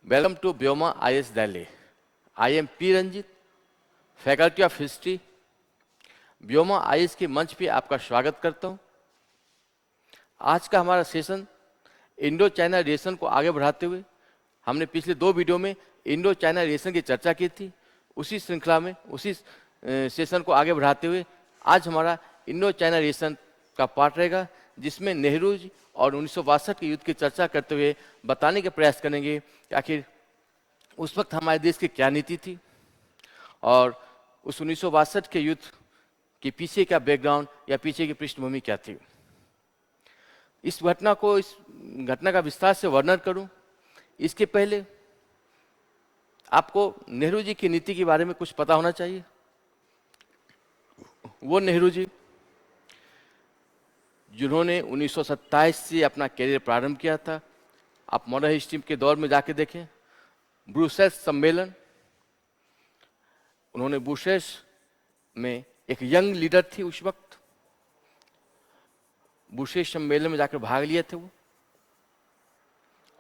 Welcome to Bioma IS Delhi. I am P. Ranjit, faculty of history, Byoma IAS के मंच पे आपका स्वागत करता हूं। आज का हमारा सेशन इंडो चाइना रिलेशन को आगे बढ़ाते हुए, हमने पिछले 2 वीडियो में इंडो चाइना रिलेशन की चर्चा की थी। उसी श्रृंखला में उसी सेशन को आगे बढ़ाते हुए आज हमारा इंडो चाइना रिलेशन का पार्ट रहेगा, जिसमें नेहरू जी और 1962 के युद्ध की चर्चा करते हुए बताने का प्रयास करेंगे कि आखिर उस वक्त हमारे देश की क्या नीति थी और उस 1962 के युद्ध के पीछे का बैकग्राउंड या पीछे की पृष्ठभूमि क्या थी। इस घटना का विस्तार से वर्णन करूं, इसके पहले आपको नेहरू जी की नीति के बारे में कुछ पता होना चाहिए। वो नेहरू जी जिन्होंने 1927 से अपना कैरियर प्रारंभ किया था। आप मॉडर्न हिस्ट्री के दौर में जाके देखें, ब्रुसेल्स सम्मेलन, उन्होंने ब्रुसेल्स में एक यंग लीडर थी उस वक्त, ब्रुसेल्स सम्मेलन में जाकर भाग लिए थे वो,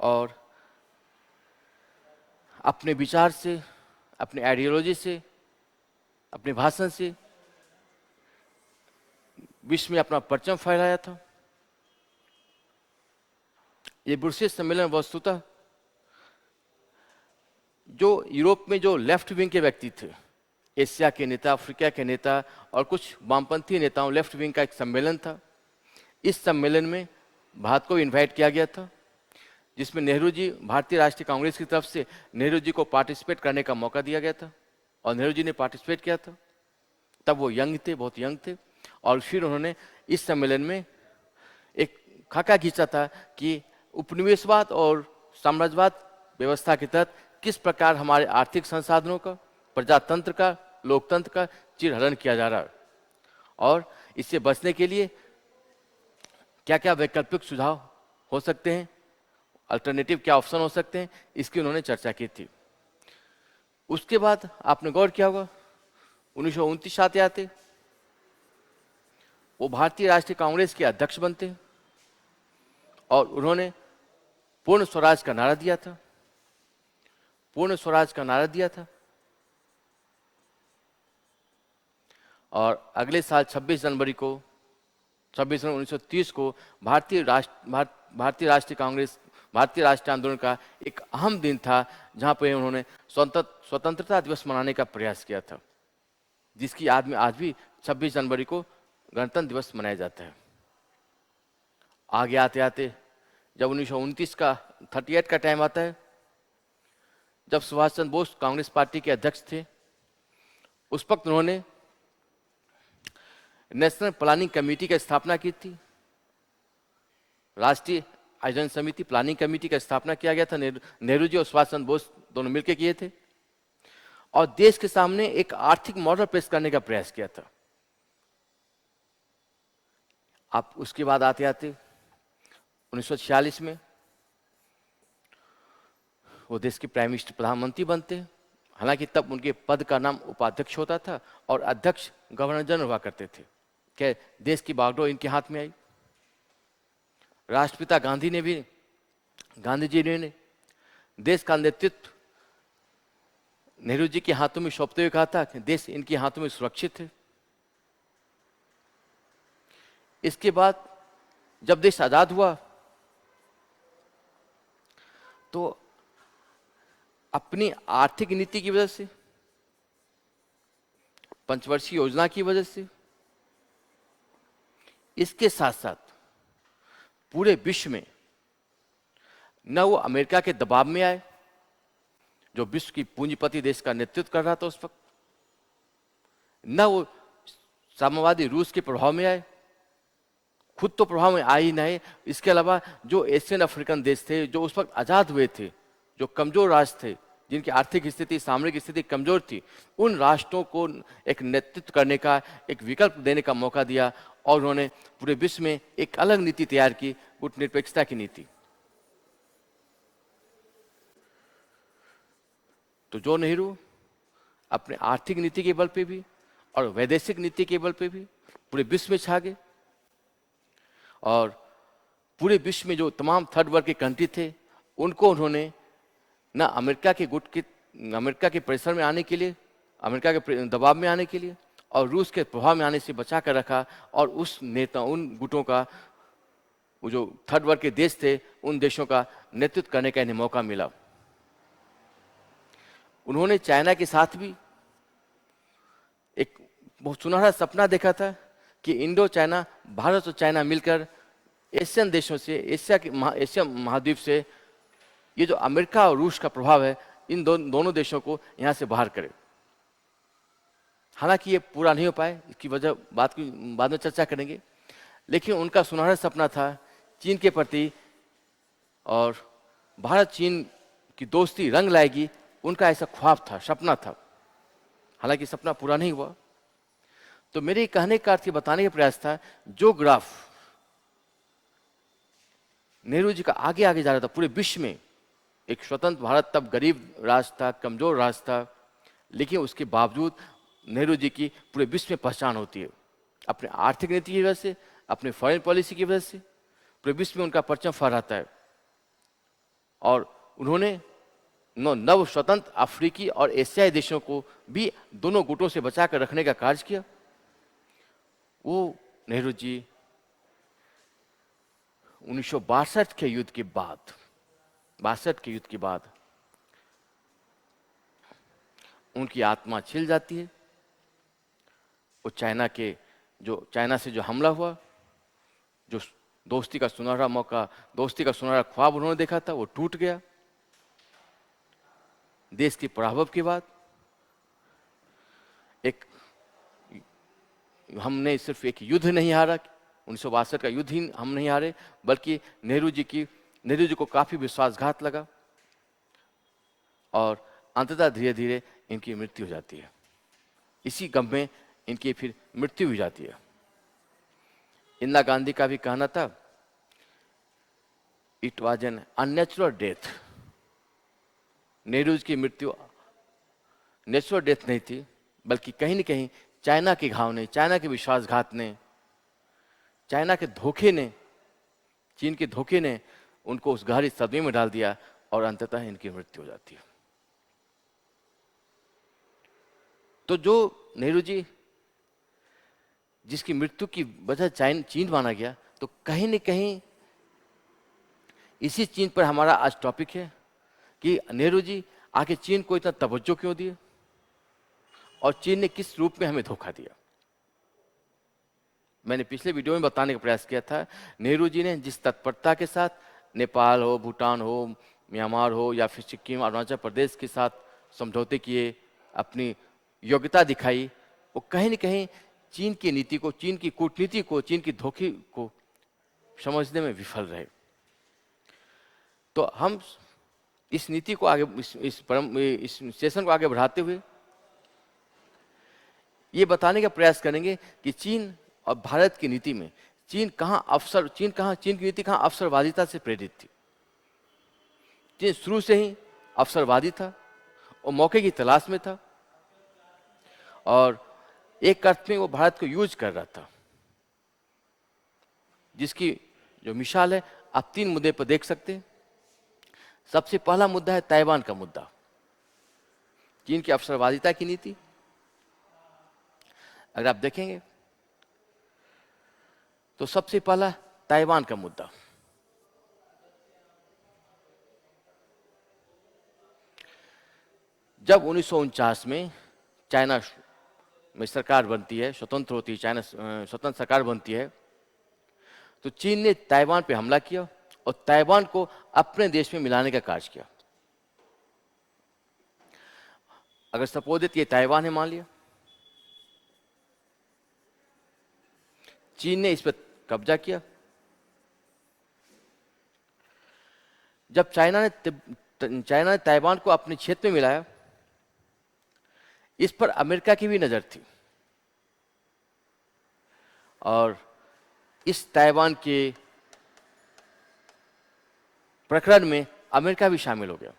और अपने विचार से, अपने आइडियोलॉजी से, अपने भाषण से विश्व में अपना परचम फहराया था। ये ब्रुसेल्स सम्मेलन वस्तुतः जो यूरोप में जो लेफ्ट विंग के व्यक्ति थे, एशिया के नेता, अफ्रीका के नेता और कुछ वामपंथी नेताओं, लेफ्ट विंग का एक सम्मेलन था। इस सम्मेलन में भारत को इनवाइट किया गया था, जिसमें नेहरू जी, भारतीय राष्ट्रीय कांग्रेस की तरफ से नेहरू जी को पार्टिसिपेट करने का मौका दिया गया था और नेहरू जी ने पार्टिसिपेट किया था। तब वो यंग थे, बहुत यंग थे, और फिर उन्होंने इस सम्मेलन में एक खाका खींचा था कि उपनिवेशवाद और साम्राज्यवाद व्यवस्था के तहत किस प्रकार हमारे आर्थिक संसाधनों का, प्रजातंत्र का, लोकतंत्र का चिरहरण किया जा रहा है और इससे बचने के लिए क्या क्या वैकल्पिक सुझाव हो सकते हैं, अल्टरनेटिव क्या ऑप्शन हो सकते हैं, इसकी उन्होंने चर्चा की थी। उसके बाद आपने गौर किया होगा 1929 आते आते वो भारतीय राष्ट्रीय कांग्रेस के अध्यक्ष बनते हैं और उन्होंने पूर्ण स्वराज का नारा दिया था। पूर्ण स्वराज का नारा दिया था और अगले साल 26 जनवरी 1930 को भारतीय राष्ट्रीय आंदोलन का एक अहम दिन था, जहां पर उन्होंने स्वतंत्रता दिवस मनाने का प्रयास किया था, जिसकी याद में आज भी 26 जनवरी को गणतंत्र दिवस मनाया जाता है। आगे आते आते जब 1929 का 38 का टाइम आता है, जब सुभाष चंद्र बोस कांग्रेस पार्टी के अध्यक्ष थे, उस वक्त उन्होंने नेशनल प्लानिंग कमेटी की स्थापना की थी। राष्ट्रीय आयोजन समिति, प्लानिंग कमेटी का स्थापना किया गया था। नेहरू जी और सुभाष चंद्र बोस दोनों मिलकर किए थे और देश के सामने एक आर्थिक मॉडल पेश करने का प्रयास किया था। आप उसके बाद आते आते 1946 में वो देश के प्राइम मिनिस्टर, प्रधानमंत्री बनते हैं। हालांकि तब उनके पद का नाम उपाध्यक्ष होता था और अध्यक्ष गवर्नर जनरल हुआ करते थे। क्या देश की बागडोर इनके हाथ में आई। राष्ट्रपिता गांधी जी ने देश का नेतृत्व नेहरू जी के हाथों में सौंपते हुए कहा था कि देश इनके हाथों में सुरक्षित है। इसके बाद जब देश आजाद हुआ तो अपनी आर्थिक नीति की वजह से, पंचवर्षीय योजना की वजह से, इसके साथ साथ पूरे विश्व में न वो अमेरिका के दबाव में आए, जो विश्व की पूंजीपति देश का नेतृत्व कर रहा था उस वक्त, न वो साम्यवादी रूस के प्रभाव में आए, खुद तो प्रभाव में आ ही नहीं। इसके अलावा जो एशियन अफ्रीकन देश थे, जो उस वक्त आजाद हुए थे, जो कमजोर राष्ट्र थे, जिनकी आर्थिक स्थिति, सामरिक स्थिति कमजोर थी, उन राष्ट्रों को एक नेतृत्व करने का, एक विकल्प देने का मौका दिया और उन्होंने पूरे विश्व में एक अलग नीति तैयार की, कूटनिरपेक्षता की नीति। तो जो नेहरू अपने आर्थिक नीति के बल पे भी और वैदेशिक नीति के बल पे भी पूरे विश्व में छा गए और पूरे विश्व में जो तमाम थर्ड वर्ल्ड के कंट्री थे, उनको उन्होंने ना अमेरिका के परिसर में आने के लिए, अमेरिका के दबाव में आने के लिए और रूस के प्रभाव में आने से बचा कर रखा। और उन गुटों का, वो जो थर्ड वर्ल्ड के देश थे, उन देशों का नेतृत्व करने का इन्हें मौका मिला। उन्होंने चाइना के साथ भी एक बहुत सुनहरा सपना देखा था कि इंडो चाइना, भारत और चाइना मिलकर एशियन देशों से, एशिया महाद्वीप से ये जो अमेरिका और रूस का प्रभाव है, इन दोनों देशों को यहाँ से बाहर करे। हालांकि ये पूरा नहीं हो पाए, इसकी वजह बाद में चर्चा करेंगे। लेकिन उनका सुनहरा सपना था चीन के प्रति, और भारत चीन की दोस्ती रंग लाएगी, उनका ऐसा ख्वाब था, सपना था। हालांकि सपना पूरा नहीं हुआ। तो मेरे कहने का अर्थ बताने का प्रयास था, जो ग्राफ नेहरू जी का आगे आगे जा रहा था पूरे विश्व में, एक स्वतंत्र भारत तब गरीब राष्ट्र था, कमजोर राष्ट्र था, लेकिन उसके बावजूद नेहरू जी की पूरे विश्व में पहचान होती है अपने आर्थिक नीति की वजह से, अपने फॉरेन पॉलिसी की वजह से। पूरे विश्व में उनका परचम फहराता है। और उन्होंने नव स्वतंत्र अफ्रीकी और एशियाई देशों को भी दोनों गुटों से बचाकर रखने का कार्य किया। वो नेहरू जी 1962 के युद्ध के बाद, 62 के युद्ध के बाद उनकी आत्मा छिल जाती है। वो चाइना से जो हमला हुआ, जो दोस्ती का सुनहरा मौका, दोस्ती का सुनहरा ख्वाब उन्होंने देखा था, वो टूट गया। देश के पराभव के बाद हमने सिर्फ एक युद्ध नहीं हारा, 1962 का युद्ध ही हम नहीं हारे, बल्कि नेहरू जी को काफी विश्वासघात लगा और अंततः धीरे धीरे इनकी मृत्यु हो जाती है। इसी गम में इनकी फिर मृत्यु हो जाती है। इंदिरा गांधी का भी कहना था, it was an unnatural death. Nehru ji की मृत्यु नेचुरल डेथ नहीं थी, बल्कि कहीं न कहीं चाइना के घाव ने, चाइना के विश्वासघात ने, चाइना के धोखे ने, चीन के धोखे ने उनको उस गहरी सदमे में डाल दिया और अंततः इनकी मृत्यु हो जाती है। तो जो नेहरू जी जिसकी मृत्यु की वजह चीन माना गया, तो कहीं न कहीं इसी चीन पर हमारा आज टॉपिक है कि नेहरू जी आके चीन को इतना तवज्जो क्यों दिए और चीन ने किस रूप में हमें धोखा दिया। मैंने पिछले वीडियो में बताने का प्रयास किया था, नेहरू जी ने जिस तत्परता के साथ नेपाल हो, भूटान हो, म्यांमार हो या फिर सिक्किम, अरुणाचल प्रदेश के साथ समझौते किए, अपनी योग्यता दिखाई, वो कहीं न कहीं चीन की नीति को, चीन की कूटनीति को, चीन की धोखे को समझने में विफल रहे। तो हम इस नीति को आगे, इस सेशन को आगे बढ़ाते हुए ये बताने का प्रयास करेंगे कि चीन और भारत की नीति में चीन की नीति कहाँ अवसरवादिता से प्रेरित थी। चीन शुरू से ही अवसरवादी था और मौके की तलाश में था, और एक अर्थ में वो भारत को यूज कर रहा था, जिसकी जो मिसाल है आप 3 मुद्दे पर देख सकते हैं। सबसे पहला मुद्दा है ताइवान का मुद्दा, चीन की अवसरवादिता की नीति। अगर आप देखेंगे तो सबसे पहला ताइवान का मुद्दा। जब 1949 में चाइना में सरकार बनती है, स्वतंत्र होती है, चाइना स्वतंत्र सरकार बनती है, तो चीन ने ताइवान पे हमला किया और ताइवान को अपने देश में मिलाने का कार्य किया। अगर सपोजिट ये ताइवान है मान लिया, चीन ने इस पर कब्जा किया। जब चाइना ने ताइवान को अपने क्षेत्र में मिलाया, इस पर अमेरिका की भी नजर थी और इस ताइवान के प्रकरण में अमेरिका भी शामिल हो गया।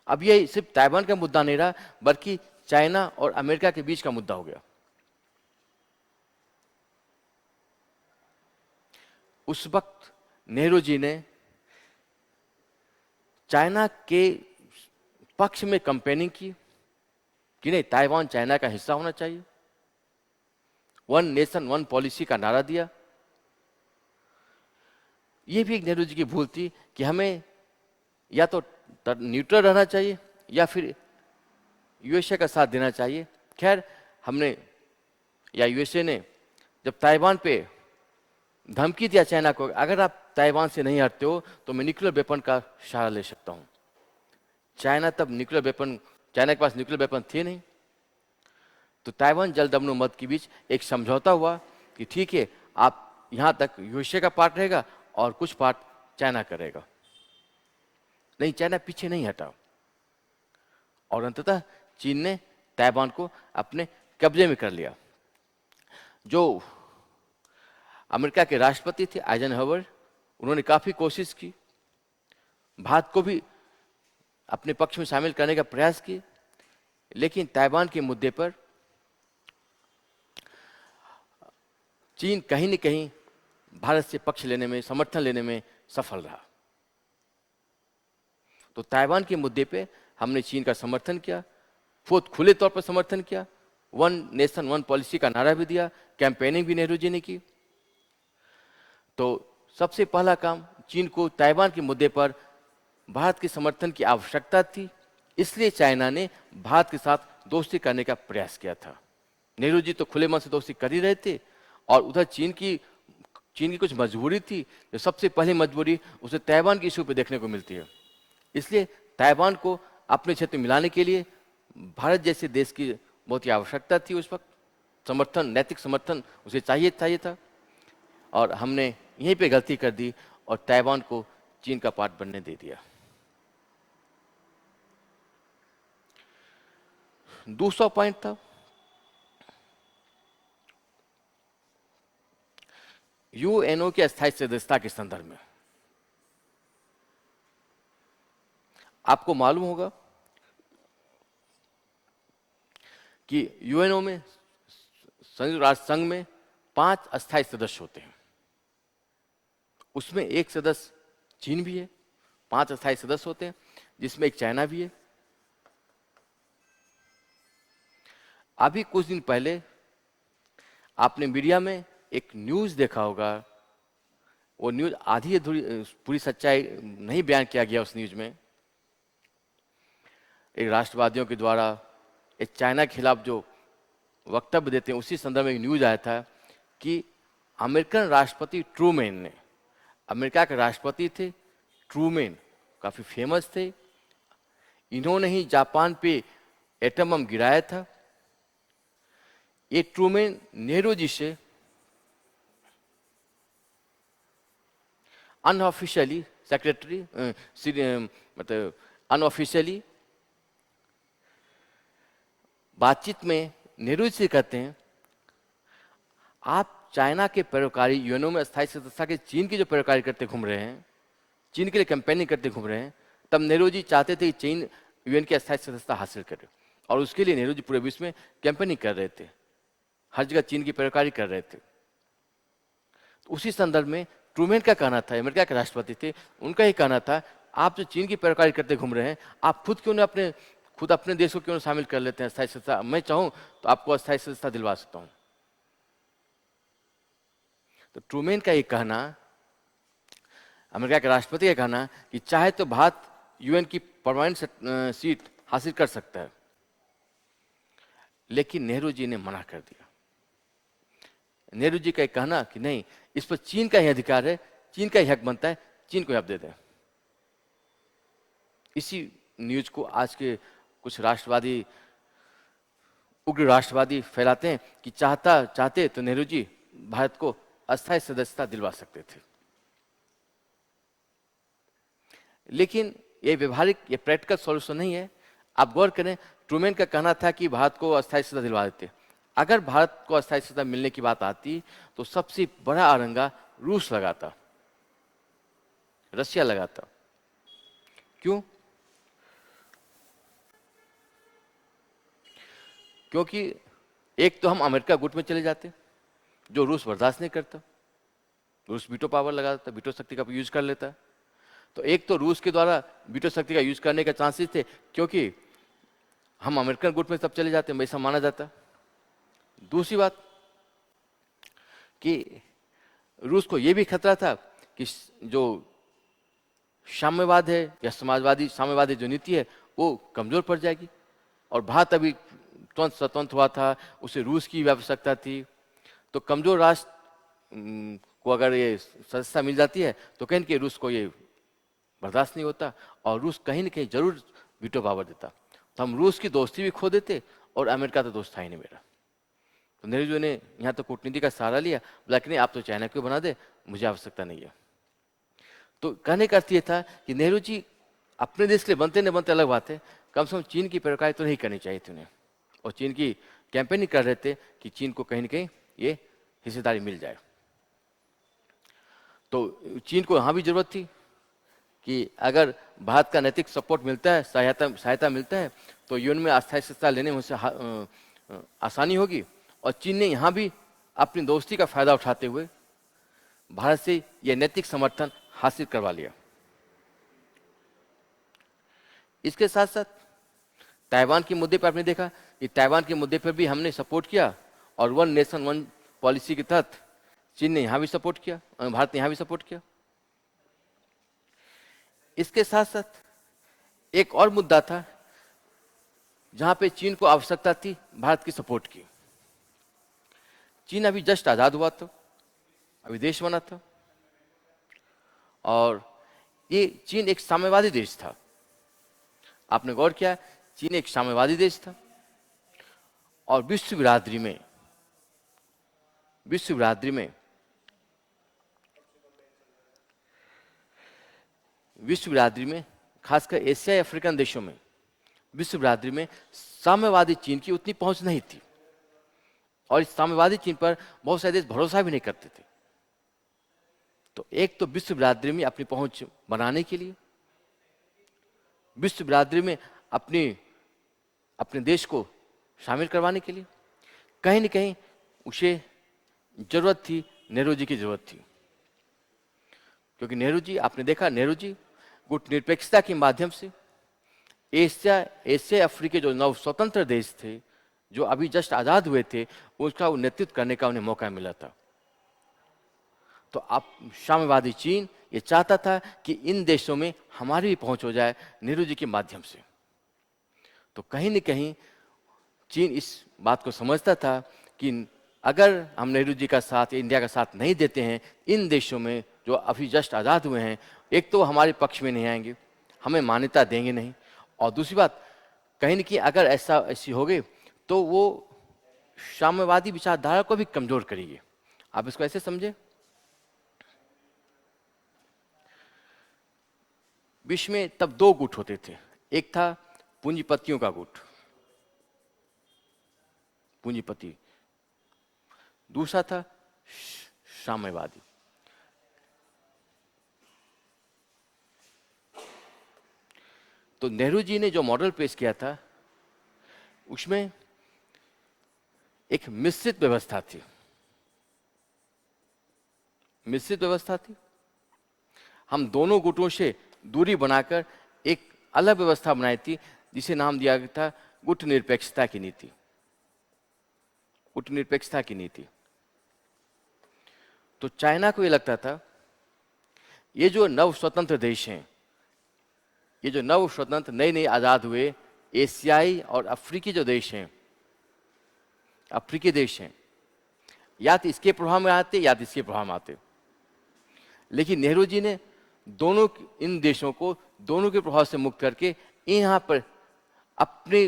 अब ये सिर्फ ताइवान का मुद्दा नहीं रहा, बल्कि चाइना और अमेरिका के बीच का मुद्दा हो गया। उस वक्त नेहरू जी ने चाइना के पक्ष में कंपेनिंग की कि नहीं, ताइवान चाइना का हिस्सा होना चाहिए। वन नेशन वन पॉलिसी का नारा दिया। ये भी एक नेहरू जी की भूल थी कि हमें या तो न्यूट्रल रहना चाहिए या फिर यूएसए का साथ देना चाहिए। खैर, हमने या यूएसए ने जब ताइवान पे धमकी दिया चाइना को, अगर आप ताइवान से नहीं हटते हो तो मैं न्यूक्लियर वेपन का सहारा ले सकता हूं। चाइना तब न्यूक्लियर वेपन, चाइना के पास न्यूक्लियर वेपन थे नहीं, तो ताइवान जल दमन मत के बीच एक समझौता हुआ कि ठीक है, आप यहां तक यूएसए का पार्ट रहेगा और कुछ पार्ट चाइना करेगा। नहीं, चाइना पीछे नहीं हटा और अंततः चीन ने ताइवान को अपने कब्जे में कर लिया। जो अमेरिका के राष्ट्रपति थे आइजनहावर, उन्होंने काफी कोशिश की, भारत को भी अपने पक्ष में शामिल करने का प्रयास किए, लेकिन ताइवान के मुद्दे पर चीन कहीं न कहीं भारत से पक्ष लेने में, समर्थन लेने में सफल रहा। तो ताइवान के मुद्दे पे हमने चीन का समर्थन किया, बहुत खुले तौर पर समर्थन किया, वन नेशन वन पॉलिसी का नारा भी दिया, कैंपेनिंग भी नेहरू जी ने की। तो सबसे पहला काम, चीन को ताइवान के मुद्दे पर भारत के समर्थन की आवश्यकता थी, इसलिए चाइना ने भारत के साथ दोस्ती करने का प्रयास किया था। नेहरू जी तो खुले मन से दोस्ती कर ही रहे थे और उधर चीन की कुछ मजबूरी थी। जो सबसे पहली मजबूरी उसे ताइवान के इशू पे देखने को मिलती है, इसलिए ताइवान को अपने क्षेत्र में मिलाने के लिए भारत जैसे देश की बहुत ही आवश्यकता थी। उस वक्त समर्थन, नैतिक समर्थन उसे चाहिए था और हमने यहीं पे गलती कर दी और ताइवान को चीन का पार्ट बनने दे दिया। दूसरा पॉइंट था यूएनओ की अस्थायी सदस्यता के संदर्भ में। आपको मालूम होगा कि यूएनओ में, संयुक्त राष्ट्र संघ में 5 अस्थायी सदस्य होते हैं, उसमें एक सदस्य चीन भी है। 5 अस्थायी सदस्य होते हैं जिसमें एक चाइना भी है। अभी कुछ दिन पहले आपने मीडिया में एक न्यूज देखा होगा, वो न्यूज आधी अधूरी, पूरी सच्चाई नहीं बयान किया गया उस न्यूज में। एक राष्ट्रवादियों के द्वारा एक चाइना के खिलाफ जो वक्तव्य देते हैं, उसी संदर्भ में एक न्यूज आया था कि अमेरिकन राष्ट्रपति ट्रूमैन ने, अमेरिका के राष्ट्रपति थे ट्रूमैन, काफी फेमस थे, इन्होंने ही जापान पे एटम बम गिराया था। ये ट्रूमैन नेहरू जी से अनऑफिशियली सेक्रेटरी, मतलब अनऑफिशियली बातचीत में नेहरू जी कहते हैं, आप चाइना के पैरोकारी यूएनओ में अस्थायी सदस्यता के चीन की जो पैरोकारी करते घूम रहे हैं, चीन के लिए कैंपेनिंग करते घूम रहे हैं, तब नेहरू जी चाहते थे कि चीन यूएन की अस्थायी सदस्यता हासिल करे और उसके लिए नेहरू जी पूरे विश्व में कैंपेनिंग कर रहे थे, हर जगह चीन की पैरोकारी कर रहे थे। तो उसी संदर्भ में ट्रूमैन का कहना था, अमेरिका के राष्ट्रपति थे, उनका ही कहना था, आप जो चीन की पैरोकारी करते घूम रहे हैं, आप खुद क्यों न अपने देश को क्यों न शामिल कर लेते हैं अस्थायी सदस्यता। मैं चाहूं तो आपको अस्थायी सदस्यता दिलवा सकता हूं। तो ट्रूमैन का ये कहना, अमेरिका के राष्ट्रपति का कहना कि चाहे तो भारत यूएन की परमानेंट सीट हासिल कर सकता है, लेकिन नेहरू जी ने मना कर दिया। नेहरू जी का ये कहना कि नहीं, इस पर चीन का ही अधिकार है, चीन का ही हक बनता है, चीन को आप दे दें। इसी न्यूज को आज के कुछ राष्ट्रवादी, उग्र राष्ट्रवादी फैलाते हैं कि चाहते तो नेहरू जी भारत को अस्थायी सदस्यता दिलवा सकते थे। लेकिन ये व्यवहारिक, ये प्रैक्टिकल सॉल्यूशन नहीं है। आप गौर करें, ट्रूमैन का कहना था कि भारत को अस्थायी सदस्यता दिलवा देते। अगर भारत को अस्थायी सदस्यता मिलने की बात आती तो सबसे बड़ा अरंगा रूस लगाता, रशिया लगाता। क्यों? क्योंकि एक तो हम अमेरिका गुट में चले जाते, जो रूस बर्दाश्त नहीं करता। रूस वीटो पावर लगा देता, वीटो शक्ति का यूज कर लेता। तो एक तो रूस के द्वारा वीटो शक्ति का यूज करने का चांसेस थे, क्योंकि हम अमेरिकन गुट में सब चले जाते हैं, ऐसा माना जाता। दूसरी बात कि रूस को यह भी खतरा था कि जो साम्यवाद है या समाजवादी साम्यवादी जो नीति है वो कमजोर पड़ जाएगी, और भारत अभी तुरंत स्वतंत्र हुआ था, उसे रूस की भी आवश्यकता थी। तो कमजोर राष्ट्र को अगर ये सदस्यता मिल जाती है तो कहीं कि रूस को ये बर्दाश्त नहीं होता, और रूस कहीं ना कहीं जरूर वीटो पावर देता। तो हम रूस की दोस्ती भी खो देते, और अमेरिका तो दोस्त था ही नहीं मेरा। तो नेहरू जी ने यहाँ तो कूटनीति का सहारा लिया, बोला कि नहीं आप तो चाइना को बना दे, मुझे आवश्यकता नहीं है। तो कहने का अर्थ ये था कि नेहरू जी अपने देश के लिए बनते न बनते अलग बात है, कम से कम चीन की पैरवी तो नहीं करनी चाहिए थी उन्हें, और चीन की कैंपेन कर रहे थे कि चीन को कहीं ना कहीं ये हिस्सेदारी मिल जाए। तो चीन को यहाँ भी जरूरत थी कि अगर भारत का नैतिक सपोर्ट मिलता है, सहायता मिलता है, तो यूएन में अस्थायी सत्ता लेने में उसे आसानी होगी। और चीन ने यहाँ भी अपनी दोस्ती का फायदा उठाते हुए भारत से यह नैतिक समर्थन हासिल करवा लिया। इसके साथ साथ ताइवान के मुद्दे पर आपने देखा कि ताइवान के मुद्दे पर भी हमने सपोर्ट किया, और वन नेशन वन पॉलिसी के तहत चीन ने यहां भी सपोर्ट किया, भारत ने यहां भी सपोर्ट किया। इसके साथ साथ एक और मुद्दा था जहां पे चीन को आवश्यकता थी भारत की सपोर्ट की। चीन अभी जस्ट आजाद हुआ था, अभी देश बना था, और ये चीन एक साम्यवादी देश था। आपने गौर किया, चीन एक साम्यवादी देश था, और विश्व बिरादरी में खासकर एशियाई अफ्रीकन देशों में विश्व बिरादरी में साम्यवादी चीन की उतनी पहुंच नहीं थी, और इस साम्यवादी चीन पर बहुत सारे देश भरोसा भी नहीं करते थे। तो एक तो विश्व बिरादरी में अपनी पहुंच बनाने के लिए, विश्व बिरादरी में अपने देश को शामिल करवाने के लिए कहीं न कहीं उसे जरूरत थी, नेहरू जी की जरूरत थी। क्योंकि नेहरू जी, आपने देखा, नेहरू जी गुटनिरपेक्षता के माध्यम से एशिया अफ्रीका जो नव स्वतंत्र देश थे, जो अभी जस्ट आजाद हुए थे, उसका नेतृत्व करने का उन्हें मौका मिला था। तो अब साम्यवादी चीन ये चाहता था कि इन देशों में हमारी भी पहुंच हो जाए नेहरू जी के माध्यम से। तो कहीं न कहीं चीन इस बात को समझता था कि अगर हम नेहरू जी का साथ, इंडिया का साथ नहीं देते हैं इन देशों में जो अभी जस्ट आज़ाद हुए हैं, एक तो हमारे पक्ष में नहीं आएंगे, हमें मान्यता देंगे नहीं, और दूसरी बात कहीं न कहीं अगर ऐसी हो गई तो वो साम्यवादी विचारधारा को भी कमजोर करेगी। आप इसको ऐसे समझे, विश्व में तब दो गुट होते थे, एक था पूंजीपतियों का गुट, पूंजीपति, दूसरा था साम्यवादी। तो नेहरू जी ने जो मॉडल पेश किया था उसमें एक मिश्रित व्यवस्था थी, हम दोनों गुटों से दूरी बनाकर एक अलग व्यवस्था बनाई थी जिसे नाम दिया गया था गुट निरपेक्षता की नीति। तो चाइना को ये लगता था ये जो नव स्वतंत्र देश हैं, ये जो नव स्वतंत्र नए आजाद हुए एशियाई और अफ्रीकी जो देश हैं, अफ्रीकी देश हैं, या तो इसके प्रभाव में आते या तो इसके प्रभाव में आते। लेकिन नेहरू जी ने दोनों इन देशों को दोनों के प्रभाव से मुक्त करके यहाँ पर अपने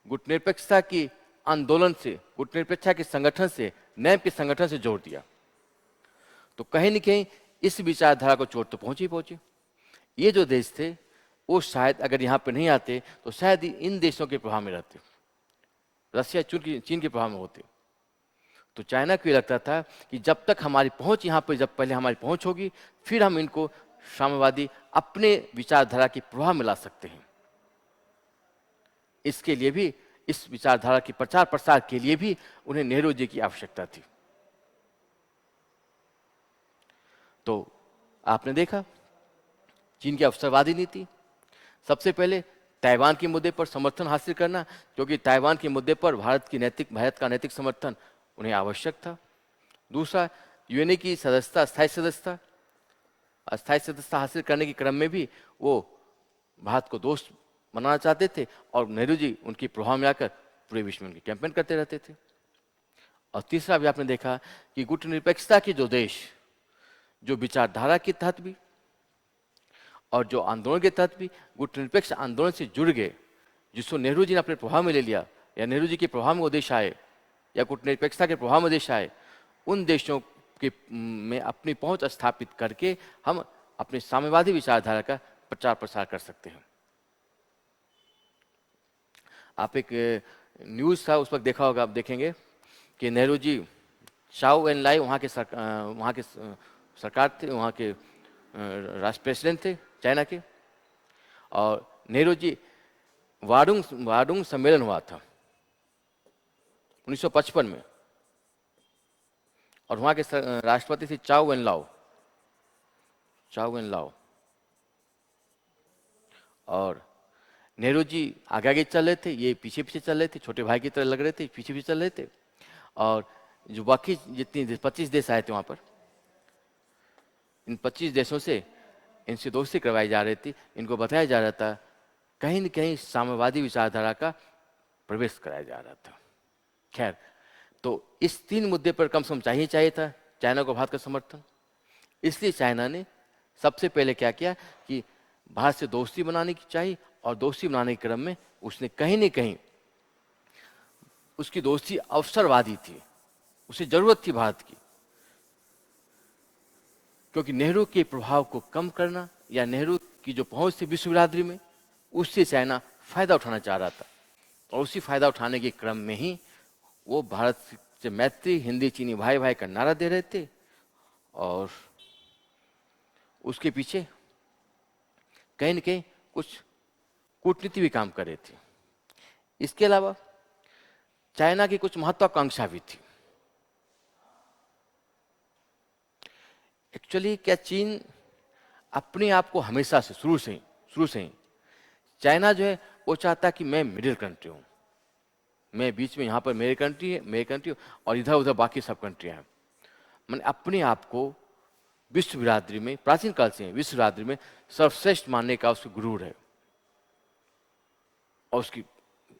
गुटनिरपेक्षता की आंदोलन से, गुटनिरपेक्षता के संगठन से, नैब के संगठन से जोड़ दिया। तो कहीं न कहीं इस विचारधारा को चोट तो पहुंची। ये जो देश थे वो शायद अगर यहाँ पर नहीं आते तो शायद इन देशों के प्रभाव में रहते, रशिया चीन के प्रभाव में होते। तो चाइना को ये लगता था कि जब तक हमारी पहुंच यहाँ पर, जब पहले हमारी पहुंच होगी फिर हम इनको साम्यवादी अपने विचारधारा के प्रभाव में ला सकते हैं। इसके लिए भी, इस विचारधारा के प्रचार प्रसार के लिए भी उन्हें नेहरू जी की आवश्यकता थी। तो आपने देखा चीन की अवसरवादी नीति, सबसे पहले ताइवान के मुद्दे पर समर्थन हासिल करना, क्योंकि ताइवान के मुद्दे पर भारत का नैतिक समर्थन उन्हें आवश्यक था। दूसरा, यूएनए की सदस्यता, अस्थायी सदस्यता हासिल करने के क्रम में भी वो भारत को दोस्त बनाना चाहते थे और नेहरू जी उनके प्रभाव में आकर पूरे विश्व में उनकी कैंपेन करते रहते थे। और तीसरा भी आपने देखा कि गुटनिरपेक्षता के जो देश जो विचारधारा के तहत भी और जो आंदोलन के तहत भी गुटनिरपेक्ष आंदोलन से जुड़ गए, जिसको नेहरू जी ने अपने प्रभाव में ले लिया या नेहरू जी के प्रभाव में वो देश आए या गुटनिरपेक्षता के प्रभाव में देश आए, उन देशों के में अपनी पहुंच स्थापित करके हम अपनी साम्यवादी विचारधारा का प्रचार प्रसार कर सकते हैं। आप एक न्यूज़ था उस वक्त देखा होगा, आप देखेंगे कि नेहरू जी चाओ एन लाई वहाँ के सरकार थे, वहाँ के राष्ट्र प्रेसिडेंट थे चाइना के, और नेहरू जी वाडुंग सम्मेलन हुआ था 1955 में, और वहाँ के राष्ट्रपति थे चाओ एन लाओ, और नेहरू जी आगे आगे चल रहे थे, ये पीछे पीछे चल रहे थे, छोटे भाई की तरह लग रहे थे, पीछे पीछे चल रहे थे। और जो बाकी जितनी 25 देश आए थे वहाँ पर, इन 25 देशों से इनसे दोस्ती करवाई जा रही थी, इनको बताया जा रहा था, कहीं न कहीं साम्यवादी विचारधारा का प्रवेश कराया जा रहा था। खैर, तो इस 3 मुद्दे पर कम से कम चाहिए था चाइना को भारत का समर्थन। इसलिए चाइना ने सबसे पहले क्या किया कि भारत से दोस्ती बनाने की चाहिए, और दोस्ती बनाने के क्रम में उसने कहीं न कहीं, उसकी दोस्ती अवसरवादी थी, उसे जरूरत थी भारत की, क्योंकि नेहरू के प्रभाव को कम करना या नेहरू की जो पहुंच थी विश्व बिरादरी में, उससे चाइना फायदा उठाना चाह रहा था, और उसी फायदा उठाने के क्रम में ही वो भारत से मैत्री, हिंदी चीनी भाई भाई का नारा दे रहे थे, और उसके पीछे कहीं न कहीं कुछ कूटनीति भी काम कर रही थी। इसके अलावा चाइना की कुछ महत्वाकांक्षा भी थी। एक्चुअली क्या चीन अपने आप को हमेशा से शुरू से ही चाइना जो है वो चाहता कि मैं मिडिल कंट्री हूँ, मैं बीच में, यहाँ पर मेरी कंट्री और इधर उधर बाकी सब कंट्रियाँ हैं। मैंने अपने आप को विश्व बिरादरी में, प्राचीन काल से विश्व बिरादरी में सर्वश्रेष्ठ मानने का उसको गुरूर है। और उसकी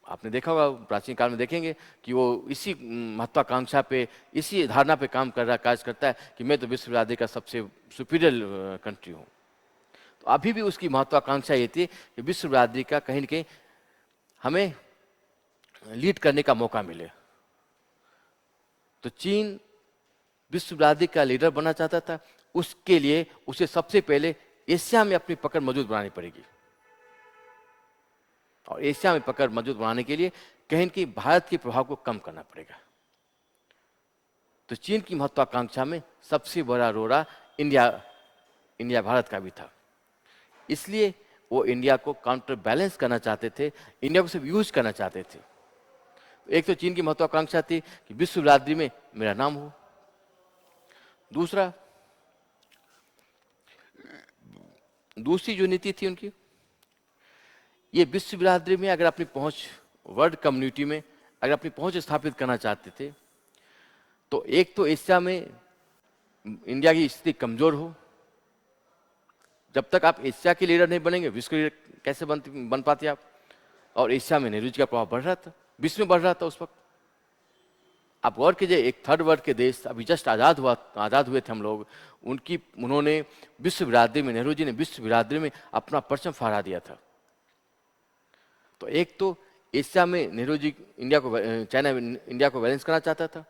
आपने देखा होगा, प्राचीन काल में देखेंगे कि वो इसी महत्वाकांक्षा पे, इसी धारणा पे कार्य करता है कि मैं तो विश्व बिरादरी का सबसे सुपीरियर कंट्री हूँ। तो अभी भी उसकी महत्वाकांक्षा ये थी कि विश्व बिरादरी का कहीं न कहीं हमें लीड करने का मौका मिले। तो चीन विश्व बिरादरी का लीडर बनना चाहता था, उसके लिए उसे सबसे पहले एशिया में अपनी पकड़ मजबूत बनानी पड़ेगी, और एशिया में पकड़ मजबूत बनाने के लिए कहीं न कहीं भारत के प्रभाव को कम करना पड़ेगा। तो चीन की महत्वाकांक्षा में सबसे बड़ा रोड़ा इंडिया भारत का भी था। इसलिए वो इंडिया को काउंटर बैलेंस करना चाहते थे, इंडिया को सिर्फ यूज करना चाहते थे। एक तो चीन की महत्वाकांक्षा थी कि विश्व बिरादरी में मेरा नाम हो। दूसरी जो नीति थी उनकी, ये विश्व बिरादरी में अगर अपनी पहुंच, वर्ल्ड कम्युनिटी में अगर अपनी पहुंच स्थापित करना चाहते थे, तो एक तो एशिया में इंडिया की स्थिति कमजोर हो। जब तक आप एशिया के लीडर नहीं बनेंगे, विश्व के लीडर कैसे बन पाते आप? और एशिया में नेहरू जी का प्रभाव बढ़ रहा था, विश्व में बढ़ रहा था उस वक्त। आप गौर कीजिए, एक थर्ड वर्ल्ड के देश, अभी जस्ट आज़ाद हुए थे हम लोग, उन्होंने विश्व बिरादरी में, नेहरू जी ने विश्व बिरादरी में अपना परचम फहरा दिया था। तो एक तो एशिया में नेहरू जी चाइना इंडिया को बैलेंस करना चाहता था।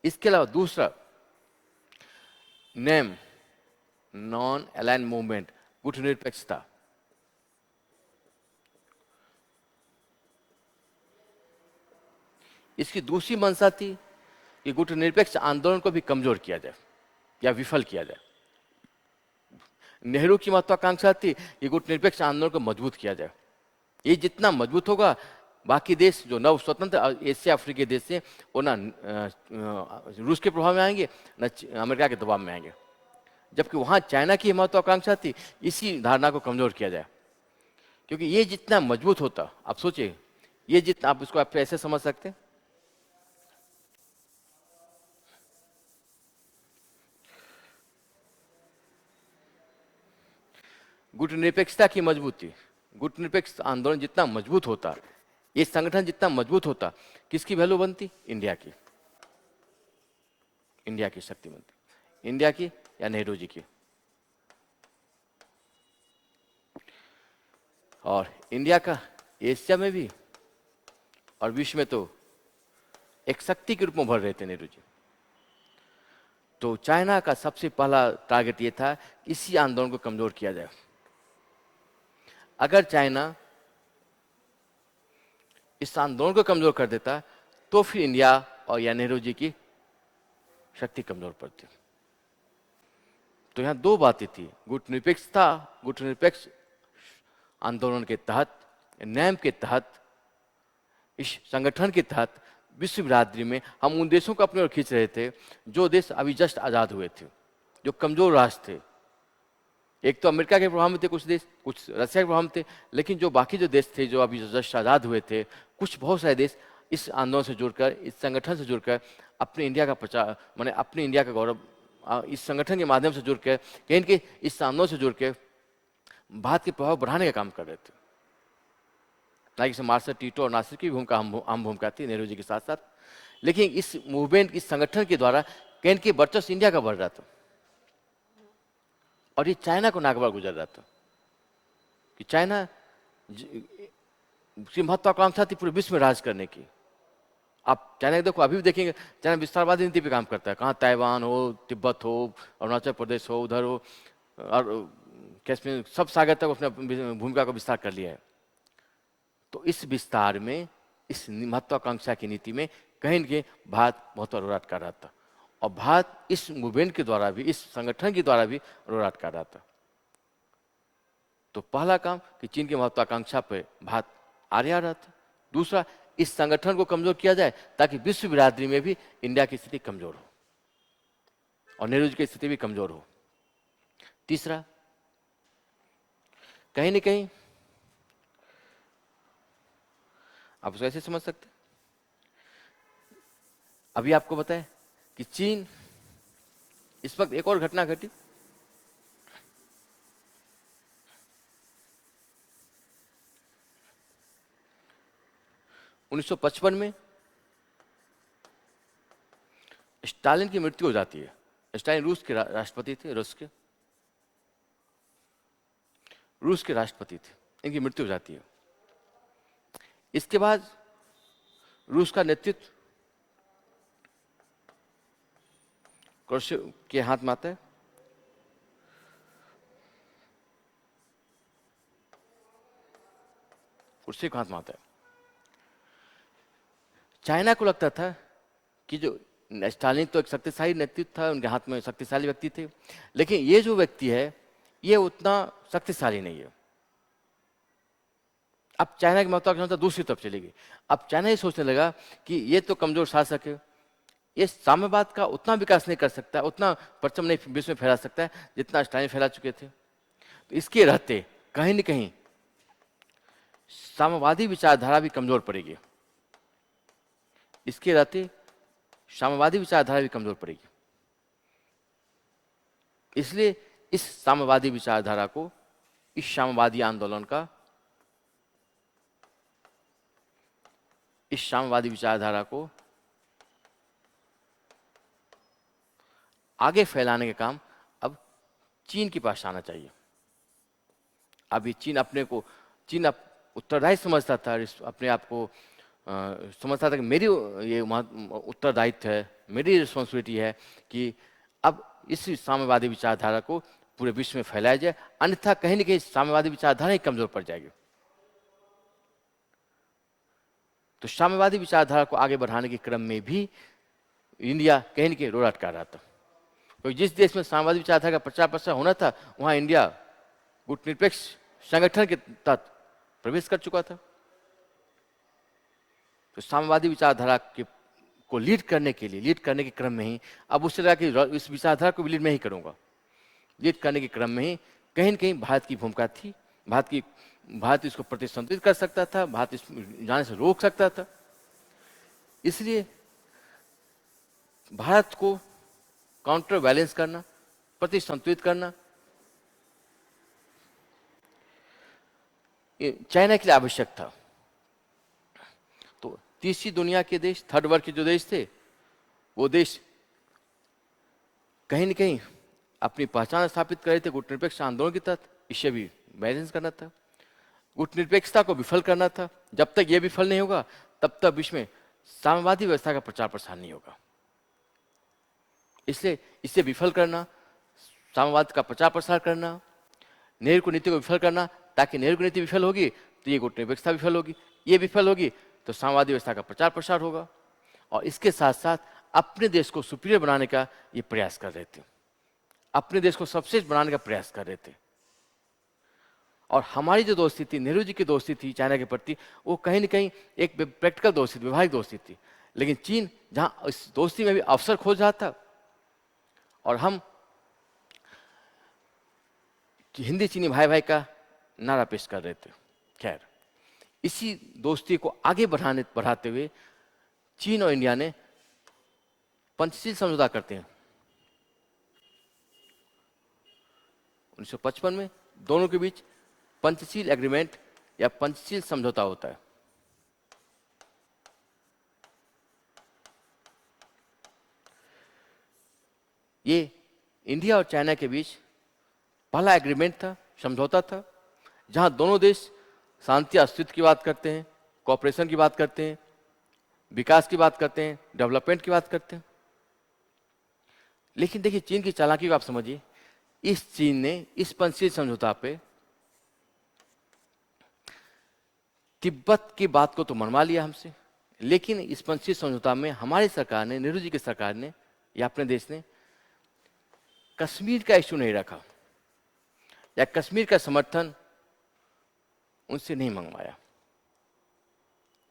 इसके अलावा दूसरा, नेम नॉन अलाइन मूवमेंट, गुटनिरपेक्षता। इसकी दूसरी मंशा थी कि गुटनिरपेक्ष आंदोलन को भी कमजोर किया जाए या विफल किया जाए। नेहरू की महत्वाकांक्षा थी कि गुटनिरपेक्ष आंदोलन को मजबूत किया जाए। ये जितना मजबूत होगा, बाकी देश जो नव स्वतंत्र एशिया अफ्रीकी देश से, वो ना रूस के प्रभाव में आएंगे, न अमेरिका के दबाव में आएंगे। जबकि वहां चाइना की महत्वाकांक्षा थी इसी धारणा को कमजोर किया जाए। क्योंकि ये जितना मजबूत होता, आप सोचिए, ये जितना आप इसको आप ऐसे समझ सकते हैं, गुटनिरपेक्षता की मजबूती, गुटनिरपेक्ष आंदोलन जितना मजबूत होता, ये संगठन जितना मजबूत होता, किसकी वैल्यू बनती? इंडिया की, इंडिया की शक्ति बनती, इंडिया की या नेहरू जी की। और इंडिया का एशिया में भी और विश्व में तो एक शक्ति के रूप में उभर रहे थे नेहरू जी। तो चाइना का सबसे पहला टारगेट ये था कि इसी आंदोलन को कमजोर किया जाए। अगर चाइना इस आंदोलन को कमजोर कर देता तो फिर इंडिया और या नेहरू जी की शक्ति कमजोर पड़ती। तो यहां दो बातें थी, गुटनिरपेक्षता, गुटनिरपेक्ष आंदोलन के तहत, नैम के तहत, इस संगठन के तहत विश्व बिरादरी में हम उन देशों को अपने ओर खींच रहे थे जो देश अभी जस्ट आजाद हुए थे, जो कमजोर राष्ट्र थे। एक तो अमेरिका के प्रभाव में थे कुछ देश, कुछ रशिया के प्रभाव में थे, लेकिन जो बाकी जो देश थे जो अभी जस्ट आजाद हुए थे, कुछ बहुत सारे देश इस आंदोलन से जुड़कर, इस संगठन से जुड़कर अपने इंडिया का प्रचार, माने अपने इंडिया का गौरव इस संगठन के माध्यम से जुड़कर, कहीं के इस आंदोलन से जुड़कर भारत के प्रभाव बढ़ाने का काम कर रहे थे। लाइक मार्शल टीटो और नासिर की भूमिका अहम भूमिका थी नेहरू जी के साथ साथ, लेकिन इस मूवमेंट, इस संगठन के द्वारा कहीं के वर्चस्व इंडिया का बढ़ रहा था और ये चाइना को नागवार गुजर रहा था कि चाइना की महत्वाकांक्षा थी पूरे विश्व में राज करने की। आप चाइना देखो, अभी भी देखेंगे चाइना विस्तारवादी नीति पे काम करता है, कहाँ ताइवान हो, तिब्बत हो, अरुणाचल प्रदेश हो, उधर हो, और कश्मीर, सब सागर तक उसने भूमिका को विस्तार कर लिया है। तो इस विस्तार में, इस महत्वाकांक्षा की नीति में कहीं न कहीं भारत बहुत रोराट कर रहा था और भारत इस मूवमेंट के द्वारा भी, इस संगठन के द्वारा भी रोराट कर रहा था। तो पहला काम कि चीन की महत्वाकांक्षा पर भारत आगे आ रहा था। दूसरा, इस संगठन को कमजोर किया जाए ताकि विश्व बिरादरी में भी इंडिया की स्थिति कमजोर हो और नेहरू जी की स्थिति भी कमजोर हो। तीसरा, कहीं न कहीं आप उसको ऐसे समझ सकते, अभी आपको बताएं कि चीन, इस वक्त एक और घटना घटी, उन्नीस सौ 55 में स्टालिन की मृत्यु हो जाती है। स्टालिन रूस के राष्ट्रपति थे, रूस के राष्ट्रपति थे, इनकी मृत्यु हो जाती है। इसके बाद रूस का नेतृत्व क्रुश्चेव के हाथ में आता है। क्रुश्चेव के हाथ में आता है। चाइना को लगता था कि जो स्टालिन तो एक शक्तिशाली नेतृत्व था, उनके हाथ में शक्तिशाली व्यक्ति थे, लेकिन ये जो व्यक्ति है ये उतना शक्तिशाली नहीं है। अब चाइना की महत्वाकांक्षा दूसरी तरफ चलेगी। अब चाइना ये सोचने लगा कि ये तो कमजोर शासक है, ये साम्यवाद का उतना विकास नहीं कर सकता, उतना परचम नहीं विश्व में फैला सकता है जितना स्टालिन फैला चुके थे। तो इसके रहते कहीं न कहीं साम्यवादी विचारधारा भी कमजोर पड़ेगी, इसके रहते साम्यवादी विचारधारा भी कमजोर पड़ेगी। इसलिए इस साम्यवादी विचारधारा को, इस साम्यवादी आंदोलन का, इस साम्यवादी विचारधारा को आगे फैलाने का काम अब चीन के पास आना चाहिए। अभी चीन अपने को, चीन उत्तरदायी समझता था, अपने आप को समझता था कि मेरी ये उत्तरदायित्व है, मेरी रिस्पॉन्सिबिलिटी है कि अब इस साम्यवादी विचारधारा को पूरे विश्व में फैलाया जाए, अन्यथा कहीं न कहीं साम्यवादी विचारधारा ही कमजोर पड़ जाएगी। तो साम्यवादी विचारधारा को आगे बढ़ाने के क्रम में भी इंडिया कहीं न कहीं रोड अटका रहा था। तो जिस देश में साम्यवादी विचारधारा का प्रचार प्रसार होना था, वहां इंडिया गुटनिरपेक्ष संगठन के तहत प्रवेश कर चुका था। तो साम्यवादी विचारधारा को लीड करने के लिए, लीड करने के क्रम में ही अब उससे लगा कि इस विचारधारा को भी लीड मैं ही करूंगा। लीड करने के क्रम में ही कहीं न कहीं भारत की भूमिका थी। भारत इसको प्रतिसंतुलित कर सकता था, भारत इस जाने से रोक सकता था। इसलिए भारत को काउंटर बैलेंस करना, प्रतिसंतुलित करना ये चाइना के लिए आवश्यक था। तो तीसरी दुनिया के देश, थर्ड वर्ल्ड के जो देश थे, वो देश कहीं न कहीं अपनी पहचान स्थापित कर रहे थे गुटनिरपेक्ष आंदोलन के तहत। इसे भी बैलेंस करना था, गुटनिरपेक्षता को विफल करना था। जब तक ये विफल नहीं होगा तब तक विश्व में साम्यवादी व्यवस्था का प्रचार प्रसार नहीं होगा। इसलिए इसे विफल करना, साम्यवाद का प्रचार प्रसार करना, नेहरू की नीति को विफल करना, ताकि नेहरू की नीति विफल होगी तो ये गुटनिरपेक्षता विफल होगी, ये विफल होगी तो साम्यवादी व्यवस्था का प्रचार प्रसार होगा। और इसके साथ साथ अपने देश को सुपीरियर बनाने का ये प्रयास कर रहे थे, अपने देश को सबसे बनाने का प्रयास कर रहे थे। और हमारी जो दोस्ती थी, नेहरू जी की दोस्ती थी चाइना के प्रति, वो कहीं न कहीं एक प्रैक्टिकल दोस्ती थी, व्यवहारिक दोस्ती थी। लेकिन चीन जहाँ इस दोस्ती में भी अवसर खोज रहा था और हम हिंदी चीनी भाई भाई का नारा पेश कर रहे थे। खैर, इसी दोस्ती को आगे बढ़ाते हुए चीन और इंडिया ने पंचशील समझौता करते हैं 1955 में। दोनों के बीच पंचशील एग्रीमेंट या पंचशील समझौता होता है। ये इंडिया और चाइना के बीच पहला एग्रीमेंट था, समझौता था, जहां दोनों देश शांति अस्तित्व की बात करते हैं, कोऑपरेशन की बात करते हैं, विकास की बात करते हैं, डेवलपमेंट की बात करते हैं। लेकिन देखिए चीन की चालाकी को आप समझिए। इस चीन ने इस पंचशील समझौता पे तिब्बत की बात को तो मनवा लिया हमसे, लेकिन इस पंचशील समझौता में हमारी सरकार ने, नेहरू जी की सरकार ने या अपने देश ने कश्मीर का इश्यू नहीं रखा या कश्मीर का समर्थन उनसे नहीं मंगवाया।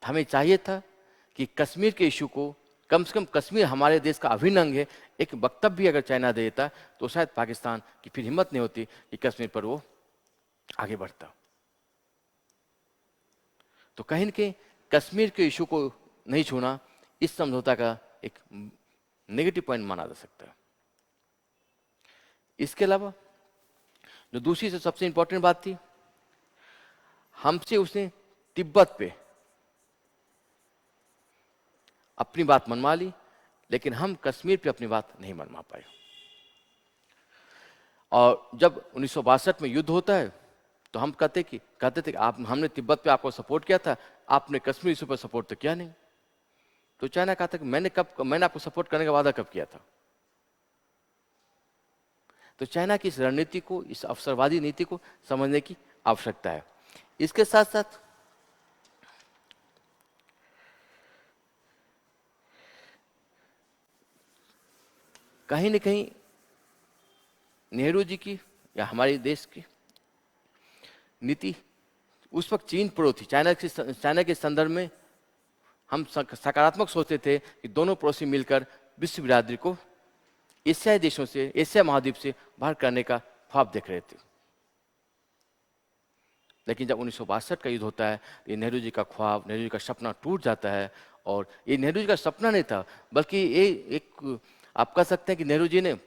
हमें चाहिए था कि कश्मीर के इश्यू को, कम से कम कश्मीर हमारे देश का अभिन्न अंग है, एक वक्तव्य अगर चाइना दे देता तो शायद पाकिस्तान की फिर हिम्मत नहीं होती कि कश्मीर पर वो आगे बढ़ता। तो कहीं न कहीं कश्मीर के इशू को नहीं छूना इस समझौता का एक नेगेटिव पॉइंट माना जा सकता है। इसके अलावा जो दूसरी से सबसे इंपॉर्टेंट बात थी, हमसे उसने तिब्बत पे अपनी बात मनवा ली, लेकिन हम कश्मीर पे अपनी बात नहीं मनवा पाए। और जब 1962 में युद्ध होता है तो हम कहते थे कि हमने तिब्बत पे आपको सपोर्ट किया था, आपने कश्मीर इशू पर सपोर्ट तो किया नहीं। तो चाइना कहा था कि मैंने आपको सपोर्ट करने का वादा कब किया था। तो चाइना की इस रणनीति को, इस अवसरवादी नीति को समझने की आवश्यकता है। इसके साथ साथ कहीं न कहीं नेहरू जी की या हमारे देश की नीति उस वक्त चीन प्रो थी। चाइना के संदर्भ में हम सकारात्मक सोचते थे कि दोनों पड़ोसी मिलकर विश्व बिरादरी को एशियाई देशों से, एशिया महाद्वीप से बाहर करने का ख्वाब देख रहे थे। लेकिन जब 1962 का युद्ध होता है, ये नेहरू जी का ख्वाब, नेहरू जी का सपना टूट जाता है। और ये नेहरू जी का सपना नहीं था, बल्कि ये एक, आप कह सकते हैं कि नेहरू जी ने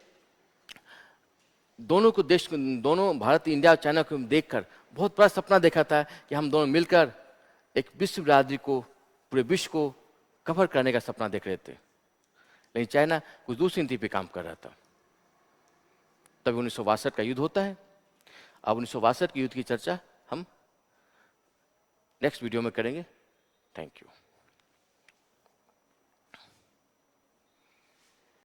दोनों भारत, इंडिया और चाइना को देखकर बहुत बड़ा सपना देखा था कि हम दोनों मिलकर एक विश्व बिरादरी को, पूरे विश्व को कवर करने का सपना देख रहे थे। लेकिन चाइना कुछ दूसरी नीति पे काम कर रहा था। तब 1962 का युद्ध होता है। अब 1962 के युद्ध की चर्चा हम नेक्स्ट वीडियो में करेंगे। Thank you.